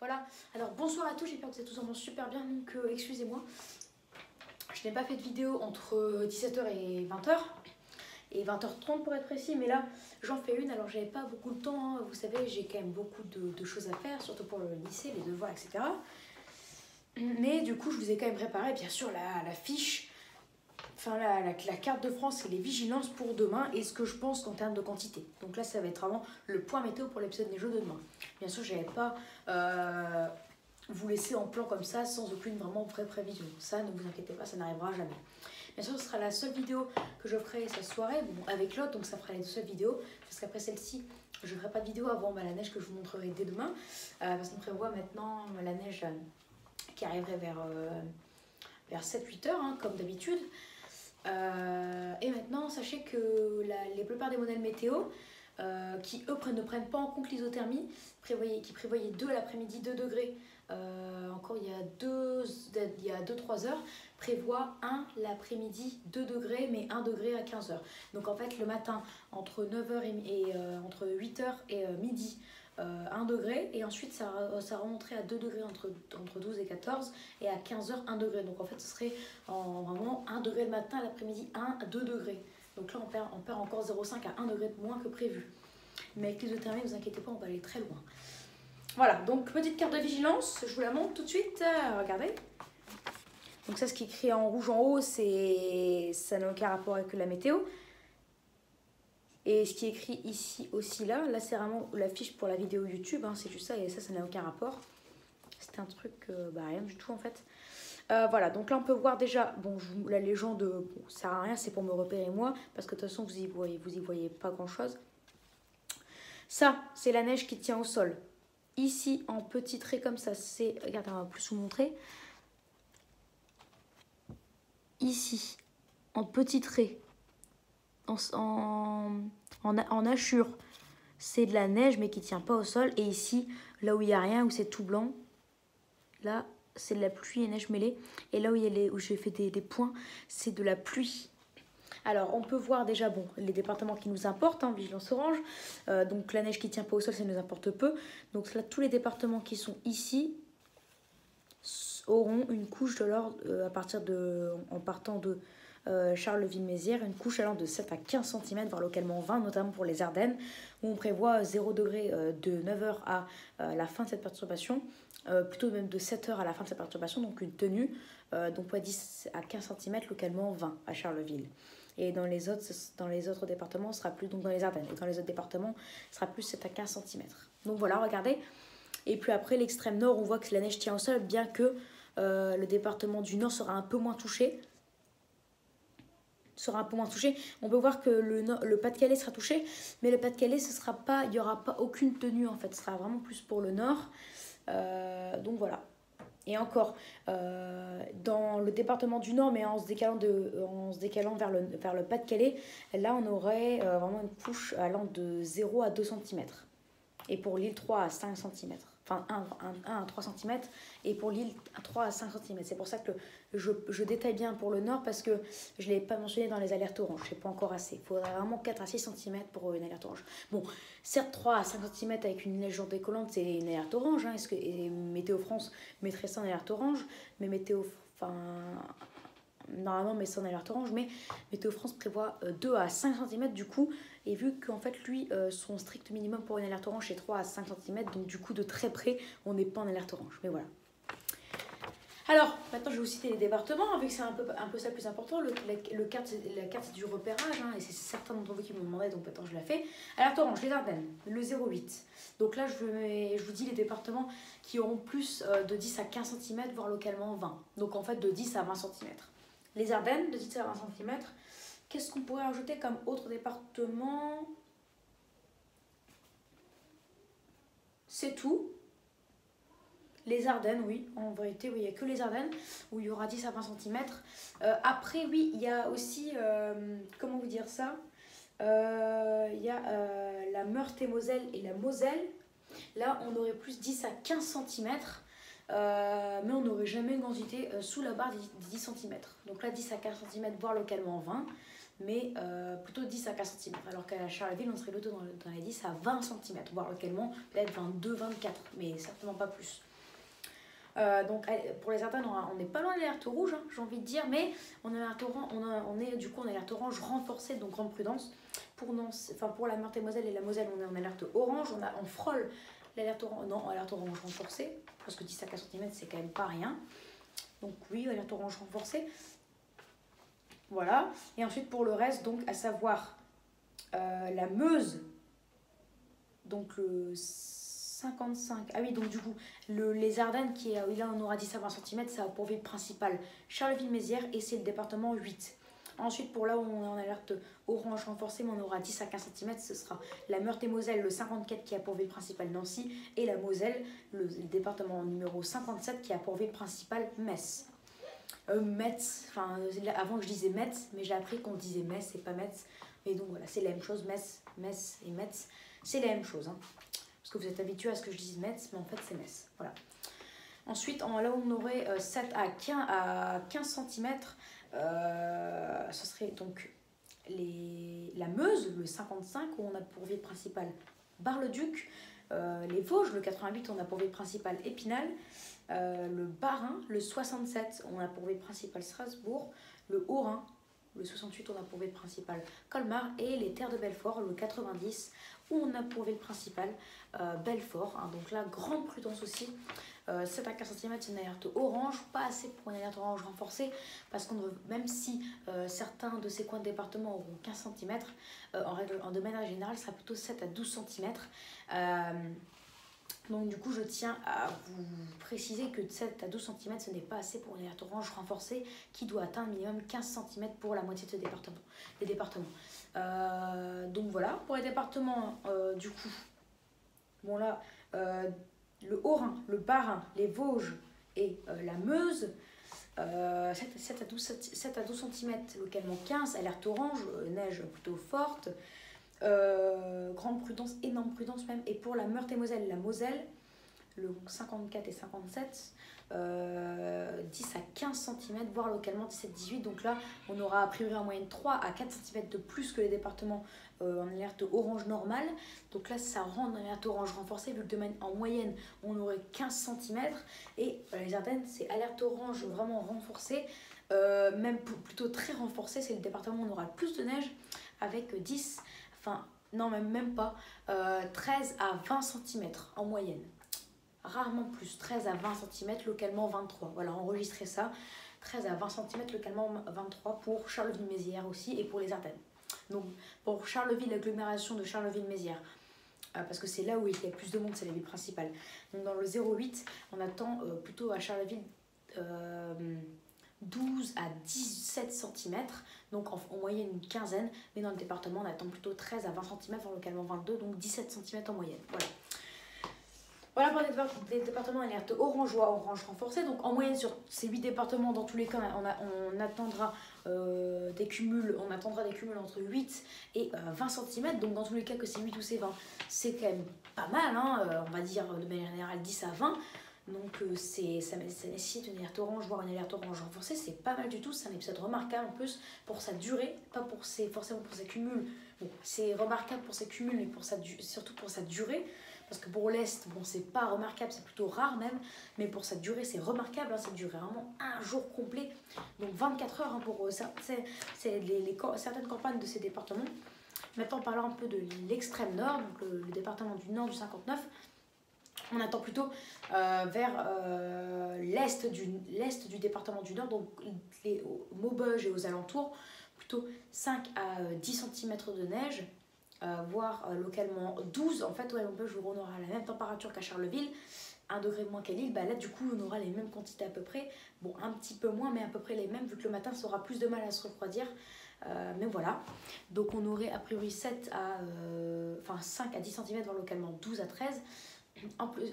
Voilà, alors bonsoir à tous, j'espère que vous êtes tous vraiment super bien, donc excusez-moi. Je n'ai pas fait de vidéo entre 17h et 20h, et 20h30 pour être précis, mais là j'en fais une, alors j'avais pas beaucoup de temps, hein. Vous savez, j'ai quand même beaucoup de choses à faire, surtout pour le lycée, les devoirs, etc. Mais du coup, je vous ai quand même préparé, bien sûr, la fiche, enfin la carte de France et les vigilances pour demain, et ce que je pense qu'en termes de quantité. Donc là, ça va être vraiment le point météo pour l'épisode des jeux de demain. Bien sûr, je n'avais pas vous laisser en plan comme ça, sans aucune vraiment vraie prévision. Ça, ne vous inquiétez pas, ça n'arrivera jamais. Bien sûr, ce sera la seule vidéo que je ferai cette soirée, bon, avec l'autre, donc ça fera les deux seules vidéos, parce qu'après celle-ci, je ne ferai pas de vidéo avant la neige que je vous montrerai dès demain, parce qu'on prévoit maintenant la neige qui arriverait vers 7-8 heures, hein, comme d'habitude. Et maintenant, sachez que les plupart des modèles météo, qui eux ne prennent pas en compte l'isothermie, qui prévoyaient 2 l'après-midi, 2 degrés, encore il y a 2-3 heures, prévoit 1 l'après-midi, 2 degrés, mais 1 degré à 15 heures. Donc en fait, le matin, entre 9h et entre 8h et midi, 1 degré, et ensuite ça remonterait à 2 degrés entre 12 et 14, et à 15h 1 degré. Donc en fait ce serait vraiment 1 degré le matin, l'après-midi 2 degrés. Donc là on perd encore 0,5 à 1 degré de moins que prévu. Mais avec l'isothermie, ne vous inquiétez pas, on va aller très loin. Voilà, donc petite carte de vigilance, je vous la montre tout de suite, regardez. Donc ça, ce qui est écrit en rouge en haut, ça n'a aucun rapport avec la météo. Et ce qui est écrit ici aussi là c'est vraiment la fiche pour la vidéo YouTube, hein, c'est juste ça, et ça n'a aucun rapport. C'était un truc, rien du tout en fait. Voilà, donc là on peut voir déjà, bon, la légende, bon, ça sert à rien, c'est pour me repérer moi, parce que de toute façon vous y voyez pas grand chose. Ça, c'est la neige qui tient au sol. Ici, en petits traits comme ça, c'est, regardez, on va plus vous montrer. Ici, en petits traits, en hachure, c'est de la neige mais qui ne tient pas au sol. Et ici, là où il n'y a rien, où c'est tout blanc, là c'est de la pluie et neige mêlée. Et là où j'ai fait des points, c'est de la pluie. Alors on peut voir déjà, bon, les départements qui nous importent, hein, vigilance orange. Donc la neige qui ne tient pas au sol, ça nous importe peu. Donc là, tous les départements qui sont ici auront une couche de l'ordre, en partant de Charleville-Mézières, une couche allant de 7 à 15 cm, voire localement 20, notamment pour les Ardennes, où on prévoit 0 degré de 9h à la fin de cette perturbation, plutôt même de 7h à la fin de cette perturbation, donc une tenue, donc 10 à 15 cm, localement 20 à Charleville. Et dans les autres départements, ce sera plus, donc dans les Ardennes, et dans les autres départements, ce sera plus 7 à 15 cm. Donc voilà, regardez. Et puis après, l'extrême nord, on voit que la neige tient au sol, bien que le département du nord sera un peu moins touché. On peut voir que le Pas-de-Calais sera touché, mais le Pas-de-Calais, il n'y aura pas aucune tenue en fait, ce sera vraiment plus pour le nord. Donc voilà. Et encore, dans le département du nord, mais en se décalant vers le Pas-de-Calais, là on aurait vraiment une couche allant de 0 à 2 cm. Et pour l'île, 3 à 5 cm. Enfin, 1 à 3 cm. Et pour l'île, 3 à 5 cm. C'est pour ça que je détaille bien pour le nord, parce que je ne l'ai pas mentionné dans les alertes oranges. C'est pas encore assez. Il faudrait vraiment 4 à 6 cm pour une alerte orange. Bon, certes, 3 à 5 cm avec une neige décollante, c'est une alerte orange. Hein, et Météo France mettrait ça en alerte orange. Mais normalement, mais ça en alerte orange, mais Météo France prévoit 2 à 5 cm du coup, et vu qu'en fait lui, son strict minimum pour une alerte orange c'est 3 à 5 cm, donc du coup de très près on n'est pas en alerte orange, mais voilà. Alors maintenant je vais vous citer les départements, vu que c'est un peu ça le plus important. La carte c'est du repérage, hein, et c'est certains d'entre vous qui me demandaient, donc maintenant je la fais. Alerte orange, les Ardennes, le 0,8. Donc là je vous dis les départements qui auront plus de 10 à 15 cm, voire localement 20. Donc en fait de 10 à 20 cm. Les Ardennes, de 10 à 20 cm. Qu'est-ce qu'on pourrait ajouter comme autre département? C'est tout. Les Ardennes, oui, en vérité, oui, il n'y a que les Ardennes où il y aura 10 à 20 cm. Après, oui, il y a aussi, comment vous dire ça, il y a la Meurthe-et-Moselle et la Moselle. Là, on aurait plus 10 à 15 cm. Mais on n'aurait jamais une quantité sous la barre des 10 cm. Donc là 10 à 15 cm, voire localement 20, mais plutôt 10 à 15 cm. Alors qu'à Charleville, on serait plutôt dans les 10 à 20 cm, voire localement peut-être 22, 24, mais certainement pas plus. Donc pour les Ardennes, on n'est pas loin de l'alerte rouge, hein, j'ai envie de dire, mais on est en alerte orange renforcée, donc grande prudence. Pour la Meurthe-et-Moselle et la Moselle, on est en alerte orange. On frôle l'alerte orange renforcée, parce que 10 à 15 cm, c'est quand même pas rien. Donc oui, alerte orange renforcée. Voilà. Et ensuite pour le reste, donc à savoir la Meuse, donc le 55. Ah oui, donc du coup, les Ardennes, là on aura 10 à 20 cm, ça a pour ville principale Charleville-Mézières et c'est le département 8. Ensuite, pour là où on est en alerte orange renforcée, mais on aura 10 à 15 cm, ce sera la Meurthe-et-Moselle, le 54 qui a pour ville principale Nancy, et la Moselle, le département numéro 57 qui a pour ville principale Metz. Metz, enfin avant je disais Metz, mais j'ai appris qu'on disait Metz et pas Metz. Et donc voilà, c'est la même chose, Metz et Metz, c'est la même chose. Hein. Parce que vous êtes habitué à ce que je dise Metz, mais en fait c'est Metz. Voilà. Ensuite, là où on aurait 7 à 15 cm, ce serait donc la Meuse, le 55, où on a pour ville principale Bar-le-Duc. Les Vosges, le 88, on a pour ville principale Épinal. Le Bas-Rhin, le 67, on a pour ville principale Strasbourg. Le Haut-Rhin, le 68, on a pour ville principale Colmar. Et les Terres de Belfort, le 90, où on a pour ville principale Belfort. Hein. Donc là, grande prudence aussi. 7 à 15 cm, c'est une alerte orange, pas assez pour une alerte orange renforcée, parce qu'on même si certains de ces coins de département auront 15 cm, de manière générale, ça sera plutôt 7 à 12 cm. Donc du coup, je tiens à vous préciser que de 7 à 12 cm, ce n'est pas assez pour une alerte orange renforcée qui doit atteindre minimum 15 cm pour la moitié de des départements. Donc voilà, pour les départements, du coup, bon là, le Haut-Rhin, le Bas-Rhin, les Vosges et la Meuse, 7 à 12 cm, localement 15, alerte orange, neige plutôt forte, grande prudence, énorme prudence même. Et pour la Meurthe-et-Moselle, la Moselle, le 54 et 57, 10 à 15 cm, voire localement 17-18. Donc là, on aura a priori en moyenne 3 à 4 cm de plus que les départements en alerte orange normale. Donc là, ça rend en alerte orange renforcée, vu que en moyenne, on aurait 15 cm. Et les Ardennes, c'est alerte orange vraiment renforcée, même plutôt très renforcée. C'est le département où on aura le plus de neige, avec 10, enfin, non, même pas, 13 à 20 cm en moyenne. Rarement plus, 13 à 20 cm, localement 23. Voilà, enregistrez ça. 13 à 20 cm, localement 23 pour Charleville-Mézières aussi et pour les Ardennes. Donc pour Charleville, l'agglomération de Charleville-Mézières, parce que c'est là où il y a plus de monde, c'est la ville principale. Donc dans le 08, on attend plutôt à Charleville 12 à 17 cm, donc en moyenne une quinzaine, mais dans le département on attend plutôt 13 à 20 cm, localement 22, donc 17 cm en moyenne. Voilà. Voilà pour les départements alerte orange ou orange renforcée. Donc en moyenne sur ces 8 départements, dans tous les cas, on attendra des cumuls entre 8 et 20 cm. Donc dans tous les cas que c'est 8 ou c'est 20, c'est quand même pas mal, hein, on va dire de manière générale 10 à 20. Donc ça nécessite une alerte orange, voire une alerte orange renforcée, c'est pas mal du tout, c'est un épisode remarquable en plus pour sa durée, pas forcément pour ses cumuls. Bon, c'est remarquable pour ses cumuls, mais surtout pour sa durée. Parce que pour l'Est, bon, c'est pas remarquable, c'est plutôt rare même, mais pour sa durée, c'est remarquable, hein, ça dure vraiment un jour complet, donc 24 heures hein, pour certaines campagnes de ces départements. Maintenant, parlons un peu de l'extrême nord, donc le département du nord du 59, on attend plutôt vers l'est du département du nord, donc aux Maubeuge et aux alentours, plutôt 5 à 10 cm de neige. Voire localement 12, en fait, ouais, on aura la même température qu'à Charleville, 1 degré moins qu'à Lille, bah là du coup on aura les mêmes quantités à peu près, bon un petit peu moins mais à peu près les mêmes, vu que le matin ça aura plus de mal à se refroidir, mais voilà, donc on aurait a priori 5 à 10 cm, voire localement 12 à 13.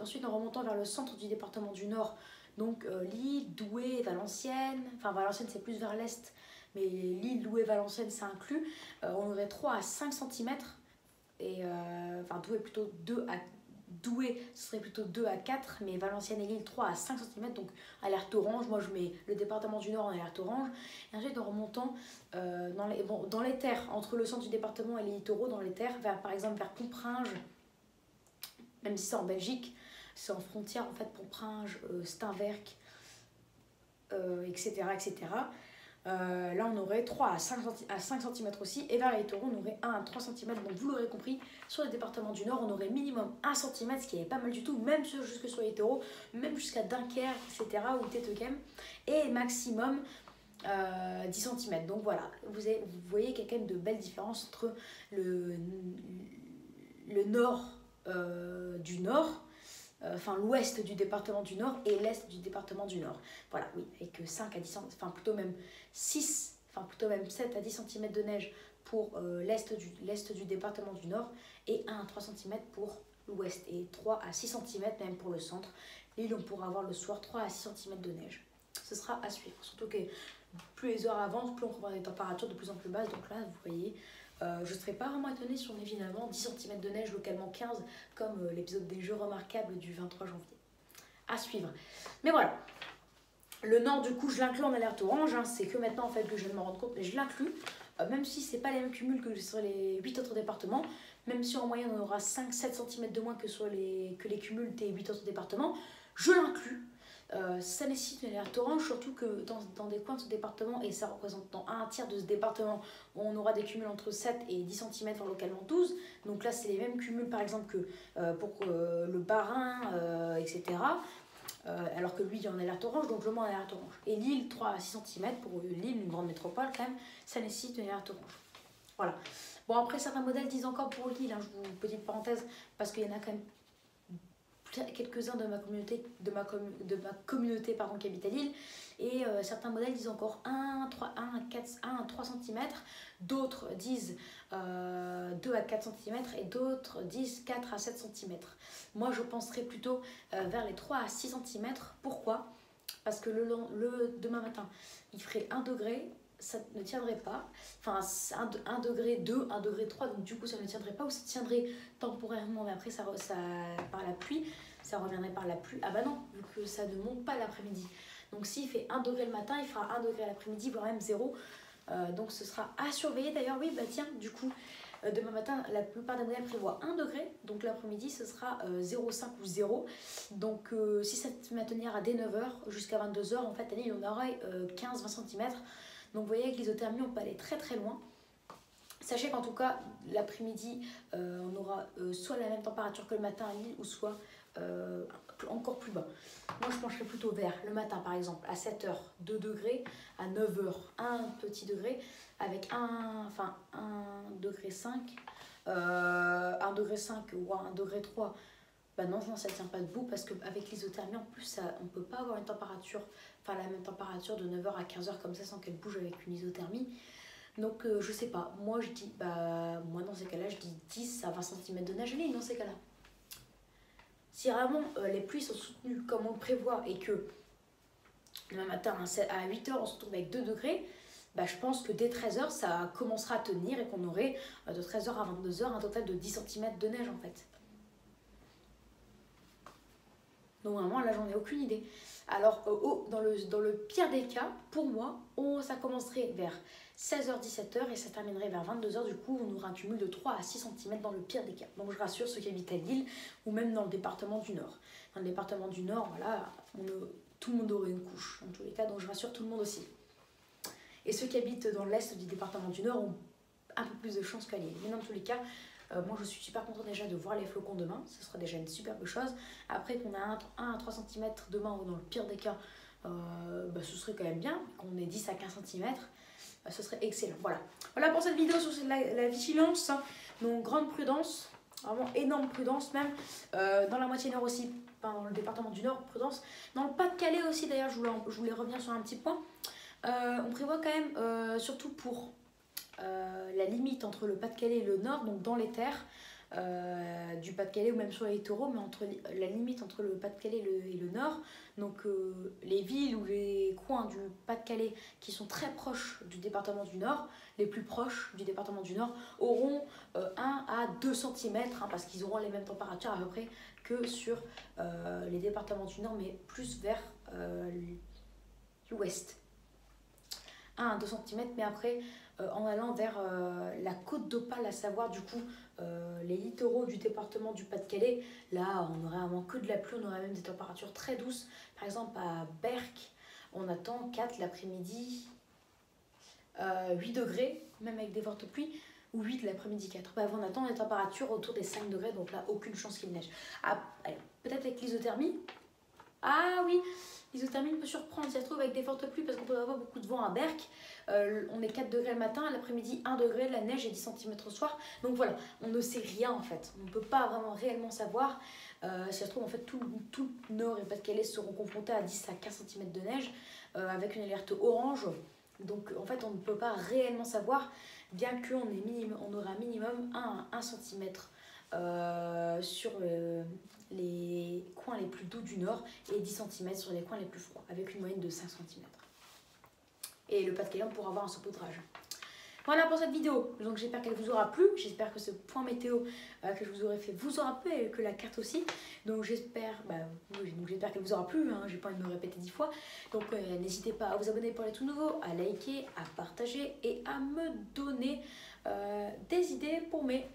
Ensuite en remontant vers le centre du département du Nord, donc Lille, Douai, Valenciennes, enfin Valenciennes c'est plus vers l'est, mais Lille, Douai, Valenciennes c'est inclus, on aurait 3 à 5 cm. Et Douai ce serait plutôt 2 à 4, mais Valenciennes et Lille 3 à 5 cm, donc alerte orange. Moi je mets le département du Nord en alerte orange. Et ensuite en remontant dans les terres, entre le centre du département et les littoraux, dans les terres, par exemple vers Pontpringes, même si c'est en Belgique, c'est en frontière en fait pour Pringes, Steenwerk, etc. etc. Là on aurait 3 à 5 cm aussi, et vers les taureaux on aurait 1 à 3 cm. Donc vous l'aurez compris, sur les départements du Nord on aurait minimum 1 cm, ce qui est pas mal du tout, même jusque sur les taureaux, même jusqu'à Dunkerque, etc. ou Tétequem, et maximum 10 cm. Donc voilà, vous voyez qu'il y a quand même de belles différences entre le nord du Nord, enfin l'ouest du département du Nord et l'est du département du Nord. Voilà, oui, avec 5 à 10 cm, enfin plutôt même 6, enfin plutôt même 7 à 10 cm de neige pour l'est du département du Nord, et 1 à 3 cm pour l'ouest, et 3 à 6 cm même pour le centre. L'île, on pourra avoir le soir 3 à 6 cm de neige. Ce sera à suivre, surtout que plus les heures avancent, plus on aura des températures de plus en plus basses. Donc là, vous voyez, je ne serais pas vraiment étonnée si on est finalement 10 cm de neige, localement 15, comme l'épisode des Jeux remarquables du 23 janvier. À suivre. Mais voilà, le Nord, du coup, je l'inclus en alerte orange. Hein. C'est que maintenant, en fait, que je viens de me rendre compte, mais je l'inclus. Même si ce n'est pas les mêmes cumuls que sur les 8 autres départements, même si en moyenne on aura 5-7 cm de moins que les cumuls des 8 autres départements, je l'inclus. Ça nécessite une alerte orange, surtout que dans des coins de ce département, et ça représente dans un tiers de ce département, on aura des cumuls entre 7 et 10 cm, voire localement 12. Donc là, c'est les mêmes cumuls, par exemple, que pour le Bas-Rhin, etc. Alors que lui, il y a en alerte orange, donc je mets en alerte orange. Et Lille, 3 à 6 cm, pour Lille, une grande métropole, quand même, ça nécessite une alerte orange. Voilà. Bon, après, certains modèles disent encore pour Lille, hein, petite parenthèse, parce qu'il y en a quand même quelques-uns de ma communauté pardon, qui habite à Lille, et certains modèles disent encore 1 à 3 cm, d'autres disent 2 à 4 cm, et d'autres disent 4 à 7 cm. Moi je penserais plutôt vers les 3 à 6 cm. Pourquoi? Parce que demain matin il ferait 1 degré, ça ne tiendrait pas, enfin 1 degré 2, 1 degré 3, donc du coup ça ne tiendrait pas, ou ça tiendrait temporairement, mais après ça par la pluie, ça reviendrait par la pluie. Ah bah non, vu que ça ne monte pas l'après-midi. Donc s'il fait 1 degré le matin, il fera 1 degré l'après-midi, voire même 0. Donc ce sera à surveiller. D'ailleurs, oui, bah tiens, du coup, demain matin, la plupart des modèles prévoient 1 degré. Donc l'après-midi, ce sera 0,5 ou 0. Donc si ça se met à tenir à dès 9h jusqu'à 22h, en fait, à Lille, on aura 15-20 cm. Donc vous voyez, avec l'isothermie, on peut aller très très loin. Sachez qu'en tout cas, l'après-midi, on aura soit la même température que le matin à Lille, ou soit encore plus bas. Moi, je pencherais plutôt vers le matin, par exemple, à 7h, 2 degrés, à 9h, 1 petit degré, avec 1 degré 5, 1 degré 5 ou 1 degré 3. Bah non, ça ne tient pas debout, parce qu'avec l'isothermie, en plus, on ne peut pas avoir une température, enfin la même température de 9h à 15h comme ça, sans qu'elle bouge avec une isothermie. Donc je sais pas, moi je dis, moi dans ces cas-là, je dis 10 à 20 cm de neige à Lille dans ces cas-là. Si vraiment les pluies sont soutenues comme on le prévoit, et que le matin à 8h on se retrouve avec 2 degrés, bah, je pense que dès 13h ça commencera à tenir, et qu'on aurait de 13h à 22h un total de 10 cm de neige en fait. Donc vraiment là j'en ai aucune idée. Alors dans le pire des cas, pour moi, ça commencerait vers 16h-17h et ça terminerait vers 22h. Du coup, on aura un cumul de 3 à 6 cm dans le pire des cas. Donc je rassure ceux qui habitent à Lille, ou même dans le département du Nord. Dans le département du Nord, voilà, tout le monde aurait une couche dans tous les cas, donc je rassure tout le monde aussi. Et ceux qui habitent dans l'est du département du Nord ont un peu plus de chance qu'à Lille. Mais dans tous les cas, moi je suis super contente déjà de voir les flocons demain, ce sera déjà une superbe chose. Après qu'on a 1 à 3 cm demain, ou dans le pire des cas, ce serait quand même bien. Qu'on ait 10 à 15 cm, ce serait excellent. Voilà pour cette vidéo sur la vigilance. Donc grande prudence, vraiment énorme prudence même. Dans la moitié nord aussi, dans le département du Nord, prudence. Dans le Pas-de-Calais aussi d'ailleurs, je voulais revenir sur un petit point. On prévoit quand même, surtout pour la limite entre le Pas-de-Calais et le Nord, donc dans les terres du Pas-de-Calais, ou même sur les littoraux, mais la limite entre le Pas-de-Calais et le Nord, donc les villes ou les coins du Pas-de-Calais qui sont très proches du département du Nord, les plus proches du département du Nord, auront 1 à 2 cm, parce qu'ils auront les mêmes températures à peu près que sur les départements du Nord, mais plus vers l'ouest. 1 à 2 cm, mais après en allant vers la côte d'Opale, à savoir du coup les littoraux du département du Pas-de-Calais. Là, on n'aurait vraiment que de la pluie, on aurait même des températures très douces. Par exemple, à Berck, on attend 4 l'après-midi, 8 degrés, même avec des fortes pluies, ou 8 l'après-midi 4. Bref, on attend des températures autour des 5 degrés, donc là, aucune chance qu'il neige. Ah, peut-être avec l'isothermie. Ah oui, l'isothermie peut surprendre, si ça se trouve avec des fortes pluies, parce qu'on peut avoir beaucoup de vent à Berck. On est 4 degrés le matin, l'après-midi 1 degré, de la neige et 10 cm au soir. Donc voilà, on ne sait rien en fait. On ne peut pas vraiment réellement savoir. Si ça se trouve, en fait, tout le nord et Pas-de-Calais seront confrontés à 10 à 15 cm de neige, avec une alerte orange. Donc en fait, on ne peut pas réellement savoir, bien qu'on aura minimum 1 à 1 cm sur les coins les plus doux du nord et 10 cm sur les coins les plus froids, avec une moyenne de 5 cm. Et le Pas-de-Calais, on pourra avoir un saupoudrage. Voilà pour cette vidéo, donc j'espère qu'elle vous aura plu, j'espère que ce point météo que je vous aurais fait vous aura plu et que la carte aussi. Donc j'espère qu'elle vous aura plu, hein, j'ai pas envie de me répéter 10 fois. Donc n'hésitez pas à vous abonner pour les tout nouveaux, à liker, à partager et à me donner des idées pour mes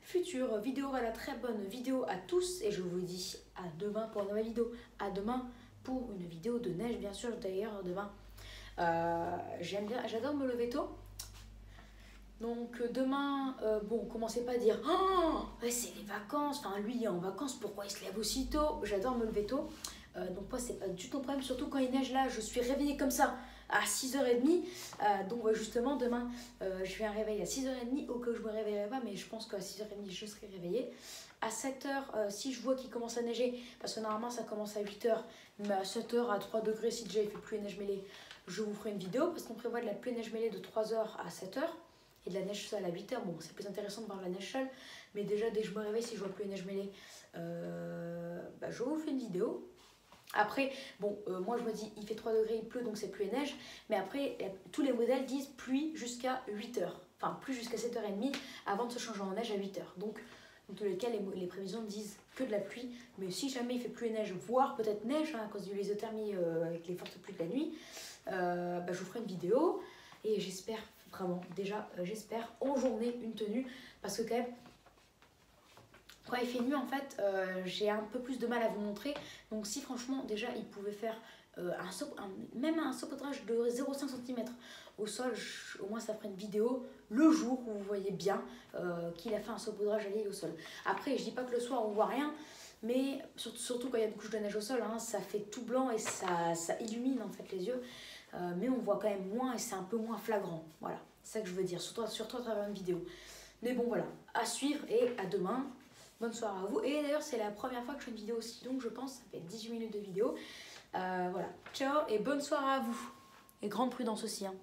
futures vidéos. Voilà, très bonne vidéo à tous et je vous dis à demain pour une nouvelle vidéo. À demain pour une vidéo de neige, bien sûr. D'ailleurs, demain, j'adore me lever tôt. Donc demain, bon, commencez pas à dire oh, ouais, c'est les vacances, enfin lui il est en vacances, pourquoi il se lève aussitôt? J'adore me lever tôt, donc moi c'est pas du tout problème, surtout quand il neige là, je suis réveillée comme ça à 6h30, donc justement demain je fais un réveil à 6h30 au cas où je me réveillerai pas, mais je pense qu'à 6h30 je serai réveillée. À 7h, si je vois qu'il commence à neiger, parce que normalement ça commence à 8h, mais à 7h à 3 degrés, si déjà il fait pluie et neige mêlée, je vous ferai une vidéo, parce qu'on prévoit de la pluie et neige mêlée de 3h à 7h. Et de la neige seule à 8h, bon c'est plus intéressant de voir la neige seule, mais déjà dès que je me réveille, si je vois pluie et neige mêlée, je vous fais une vidéo. Après, bon, moi je me dis il fait 3 degrés, il pleut donc c'est pluie et neige, mais après tous les modèles disent pluie jusqu'à 8h, enfin pluie jusqu'à 7h30 avant de se changer en neige à 8h. Donc dans tous les cas, les prévisions disent que de la pluie, mais si jamais il fait pluie et neige, voire peut-être neige hein, à cause de l'isothermie avec les fortes pluies de la nuit, je vous ferai une vidéo et j'espère. Vraiment, déjà, j'espère en journée une tenue parce que quand même, quand il fait nuit, en fait, j'ai un peu plus de mal à vous montrer. Donc si franchement, déjà, il pouvait faire même un saupoudrage de 0,5 cm au sol, au moins ça ferait une vidéo le jour où vous voyez bien qu'il a fait un saupoudrage à l'île au sol. Après, je dis pas que le soir on voit rien, mais surtout quand il y a une couche de neige au sol, hein, ça fait tout blanc et ça illumine en fait les yeux. Mais on voit quand même moins et c'est un peu moins flagrant. Voilà, c'est ça que je veux dire, surtout à travers une vidéo. Mais bon, voilà, à suivre et à demain. Bonne soirée à vous. Et d'ailleurs, c'est la première fois que je fais une vidéo aussi longue, je pense. Ça fait 18 minutes de vidéo. Voilà, ciao et bonne soirée à vous. Et grande prudence aussi. Hein.